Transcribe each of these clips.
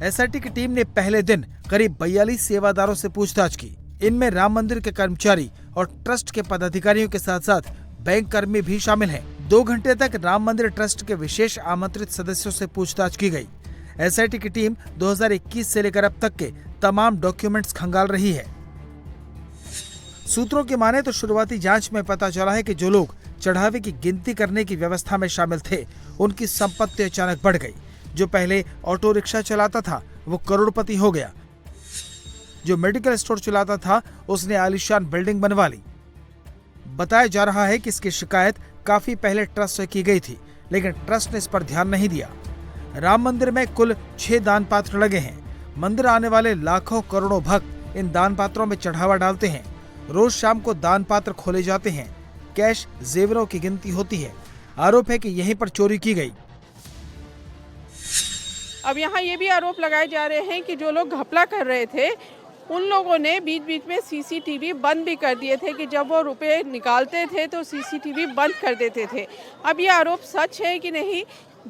SIT की team ने पहले दिन करीब 42 सेवादारों से पूछताछ की। इनमें राम मंदिर के कर्मचारी और ट्रस्ट के पदाधिकारियों के साथ साथ बैंक कर्मी भी शामिल हैं। 2 घंटे तक राम मंदिर ट्रस्ट के विशेष आमंत्रित सदस्यों से पूछताछ की गई। एसआईटी की टीम 2021 से लेकर अब तक के तमाम डॉक्यूमेंट्स खंगाल रही है। सूत्रों की माने तो शुरुआती जांच में पता चला है कि जो लोग चढ़ावे की गिनती करने की व्यवस्था में शामिल थे, उनकी संपत्ति अचानक बढ़ गई। जो पहले ऑटो रिक्शा चलाता था वो करोड़पति हो गया। जो मेडिकल स्टोर चलाता था उसने आलीशान बिल्डिंग बनवा ली। बताया जा रहा है कि इसकी शिकायत काफी पहले ट्रस्ट से की गई थी, लेकिन ट्रस्ट ने इस पर ध्यान नहीं दिया। राम मंदिर में कुल 6 दान पात्र लगे हैं। मंदिर आने वाले लाखों करोड़ों भक्त इन दान पात्रों में चढ़ावा डालते हैं। रोज शाम को दान पात्र खोले जाते हैं। कैश जेवरों की गिनती होती है। आरोप है कि यहीं पर चोरी की गई। अब यहाँ ये भी आरोप लगाए जा रहे हैं कि जो लोग घपला कर रहे थे उन लोगों ने बीच बीच में सीसीटीवी बंद भी कर दिए थे कि जब वो रुपए निकालते थे तो सीसीटीवी बंद कर देते थे। अब ये आरोप सच है कि नहीं,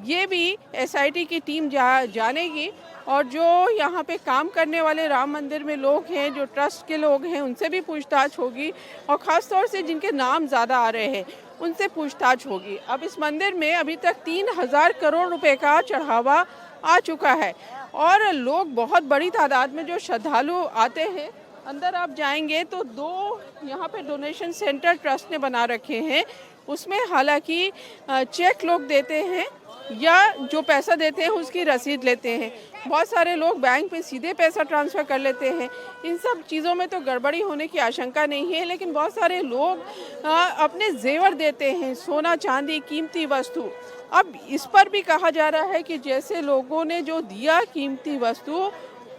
ये भी एसआईटी की टीम जानेगी। और जो यहाँ पे काम करने वाले राम मंदिर में लोग हैं, जो ट्रस्ट के लोग हैं, उनसे भी पूछताछ होगी और ख़ास तौर से जिनके नाम ज़्यादा आ रहे हैं उनसे पूछताछ होगी। अब इस मंदिर में अभी तक 3000 करोड़ रुपए का चढ़ावा आ चुका है और लोग बहुत बड़ी तादाद में जो श्रद्धालु आते हैं, अंदर आप जाएंगे तो 2 यहाँ पे डोनेशन सेंटर ट्रस्ट ने बना रखे हैं। उसमें हालांकि चेक लोग देते हैं या जो पैसा देते हैं उसकी रसीद लेते हैं। बहुत सारे लोग बैंक में सीधे पैसा ट्रांसफ़र कर लेते हैं। इन सब चीज़ों में तो गड़बड़ी होने की आशंका नहीं है, लेकिन बहुत सारे लोग अपने जेवर देते हैं, सोना चांदी कीमती वस्तु। अब इस पर भी कहा जा रहा है कि जैसे लोगों ने जो दिया कीमती वस्तु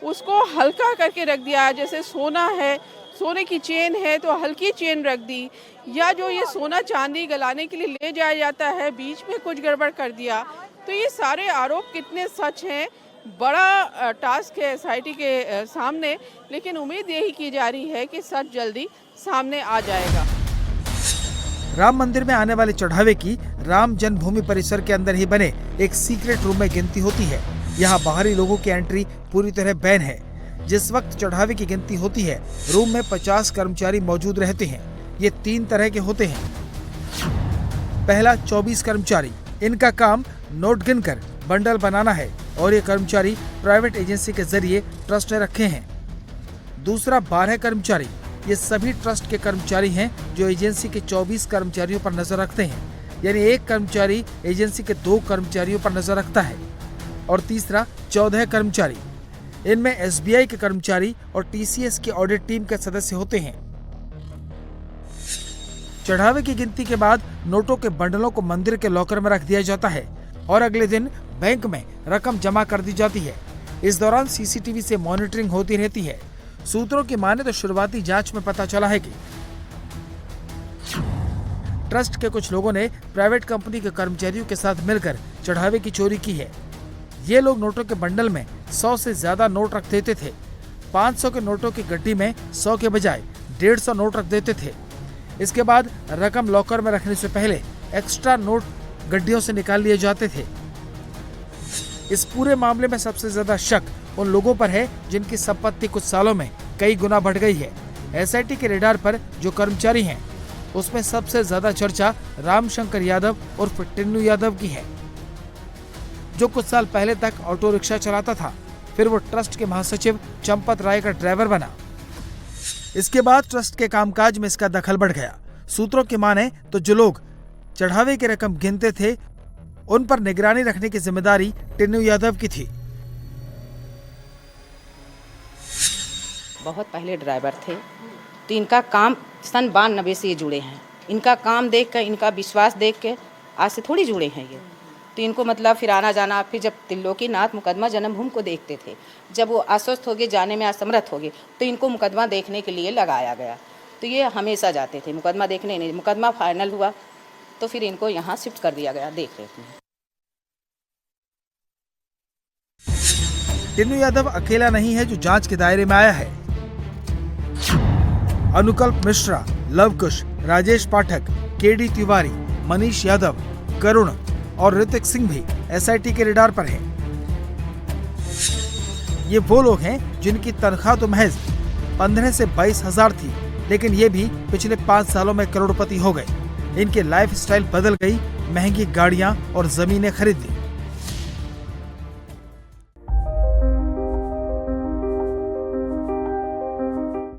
उसको हल्का करके रख दिया, जैसे सोना है, सोने की चेन है तो हल्की चेन रख दी, या जो ये सोना चांदी गलाने के लिए ले जाया जाता है बीच में कुछ गड़बड़ कर दिया। तो ये सारे आरोप कितने सच हैं, बड़ा टास्क है एसआईटी के सामने, लेकिन उम्मीद यही की जा रही है कि सच जल्दी सामने आ जाएगा। राम मंदिर में आने वाले चढ़ावे की राम जन्मभूमि परिसर के अंदर ही बने एक सीक्रेट रूम में गिनती होती है। यहाँ बाहरी लोगों की एंट्री पूरी तरह बैन है। जिस वक्त चढ़ावे की गिनती होती है, रूम में 50 कर्मचारी मौजूद रहते हैं। ये 3 तरह के होते हैं। पहला 24 कर्मचारी, इनका काम नोट गिनकर बंडल बनाना है और ये कर्मचारी प्राइवेट एजेंसी के जरिए ट्रस्ट ने रखे हैं। दूसरा 12 कर्मचारी, ये सभी ट्रस्ट के कर्मचारी हैं जो एजेंसी के 24 कर्मचारियों पर नजर रखते हैं, यानी एक कर्मचारी एजेंसी के 2 कर्मचारियों पर नजर रखता है। और तीसरा 14 कर्मचारी, इनमें एसबीआई के कर्मचारी और टीसीएस की ऑडिट टीम के सदस्य होते हैं। चढ़ावे की गिनती के बाद नोटों के बंडलों को मंदिर के लॉकर में रख दिया जाता है और अगले दिन बैंक में रकम जमा कर दी जाती है। इस दौरान सीसीटीवी से मॉनिटरिंग होती रहती है। सूत्रों की माने तो शुरुआती जांच में पता चला है कि ट्रस्ट के कुछ लोगों ने प्राइवेट कंपनी के कर्मचारियों के साथ मिलकर चढ़ावे की चोरी की है। ये लोग नोटों के बंडल में 100 से ज्यादा नोट रख देते थे। 500 के नोटों की गड्डी में 100 के बजाय 150 नोट रख देते थे। इसके बाद रकम लॉकर में रखने से पहले एक्स्ट्रा नोट गड्डियों से निकाल लिए जाते थे। इस पूरे मामले में सबसे ज्यादा शक उन लोगों पर है जिनकी संपत्ति कुछ सालों में कई गुना बढ़ गई है। एसआईटी के रेडार पर जो कर्मचारी हैं, उसमें सबसे ज्यादा चर्चा रामशंकर यादव उर्फ टिन्नू यादव की है, जो कुछ साल पहले तक ऑटो रिक्शा चलाता था। फिर वो ट्रस्ट के महासचिव चंपत राय का ड्राइवर बना। इसके बाद ट्रस्ट के कामकाज में इसका दखल बढ़ गया। सूत्रों की माने तो जो लोग चढ़ावे की रकम गिनते थे, उन पर निगरानी रखने की जिम्मेदारी टिन्नू यादव की थी। बहुत पहले ड्राइवर थे, तो इनका काम सन 92 से ये जुड़े हैं। इनका काम देख कर, इनका विश्वास देख के आज से थोड़ी जुड़े हैं ये। तो इनको मतलब फिर आना जाना, फिर जब त्रिलोकीनाथ मुकदमा जन्मभूमि को देखते थे, जब वो अस्वस्थ हो गए, जाने में असमर्थ हो गए, तो इनको मुकदमा देखने के लिए लगाया गया। तो ये हमेशा जाते थे मुकदमा देखने। नहीं, मुकदमा फाइनल हुआ तो फिर इनको यहाँ शिफ्ट कर दिया गया। देख लेते हैं। टिन्नू यादव अकेला नहीं है जो जांच के दायरे में आया है। अनुकल्प मिश्रा, लवकुश, राजेश पाठक, केडी तिवारी, मनीष यादव, करुण और ऋतिक सिंह भी एसआईटी के रेडार पर हैं। ये वो लोग हैं जिनकी तनख्वाह तो महज 15 से 22 हजार थी, लेकिन ये भी पिछले 5 सालों में करोड़पति हो गए। इनके लाइफ स्टाइल बदल गई, महंगी गाड़ियां और जमीनें खरीद ली।